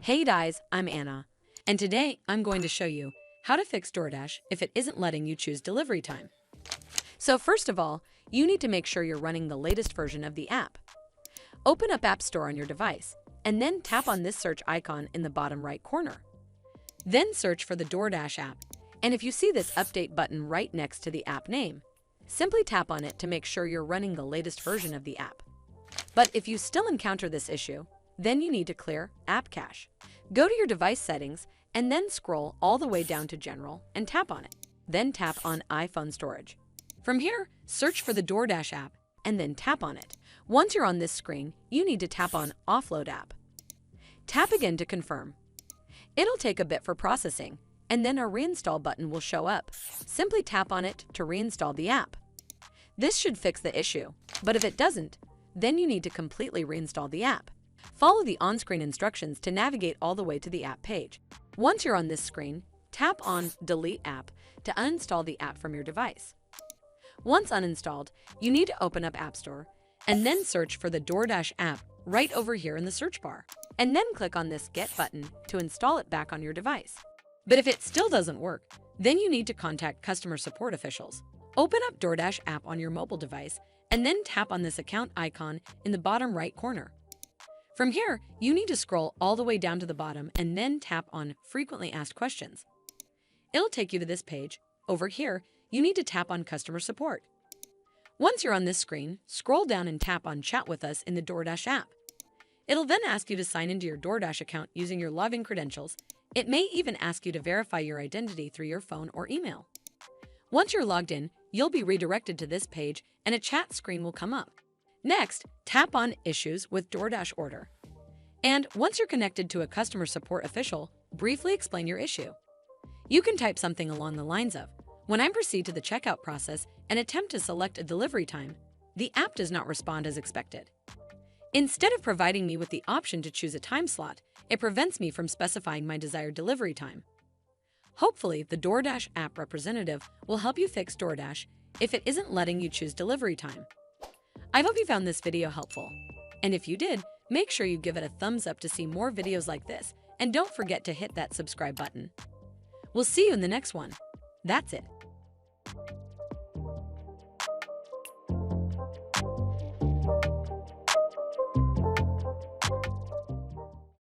Hey guys, I'm Anna, and today I'm going to show you how to fix Doordash if it isn't letting you choose delivery time. So first of all, you need to make sure you're running the latest version of the app. Open up App Store on your device, and then tap on this search icon in the bottom right corner. Then search for the Doordash app, and if you see this update button right next to the app name, simply tap on it to make sure you're running the latest version of the app. But if you still encounter this issue, then you need to clear App Cache. Go to your device settings and then scroll all the way down to General and tap on it. Then tap on iPhone Storage. From here, search for the Doordash app and then tap on it. Once you're on this screen, you need to tap on Offload App. Tap again to confirm. It'll take a bit for processing, and then a reinstall button will show up. Simply tap on it to reinstall the app. This should fix the issue, but if it doesn't, then you need to completely reinstall the app. Follow the on-screen instructions to navigate all the way to the app page. Once you're on this screen, tap on Delete App to uninstall the app from your device. Once uninstalled, you need to open up App Store and then search for the Doordash app right over here in the search bar, and then click on this Get button to install it back on your device. But if it still doesn't work, then you need to contact customer support officials. Open up Doordash app on your mobile device and then tap on this account icon in the bottom right corner. From here, you need to scroll all the way down to the bottom and then tap on Frequently Asked Questions. It'll take you to this page. Over here, you need to tap on Customer Support. Once you're on this screen, scroll down and tap on Chat with Us in the Doordash app. It'll then ask you to sign into your Doordash account using your login credentials. It may even ask you to verify your identity through your phone or email. Once you're logged in, you'll be redirected to this page and a chat screen will come up. Next, tap on Issues with Doordash Order. And once you're connected to a customer support official, briefly explain your issue. You can type something along the lines of, "When I proceed to the checkout process and attempt to select a delivery time, the app does not respond as expected. Instead of providing me with the option to choose a time slot, it prevents me from specifying my desired delivery time." Hopefully, the Doordash app representative will help you fix Doordash if it isn't letting you choose delivery time. I hope you found this video helpful. And if you did, make sure you give it a thumbs up to see more videos like this, and don't forget to hit that subscribe button. We'll see you in the next one. That's it.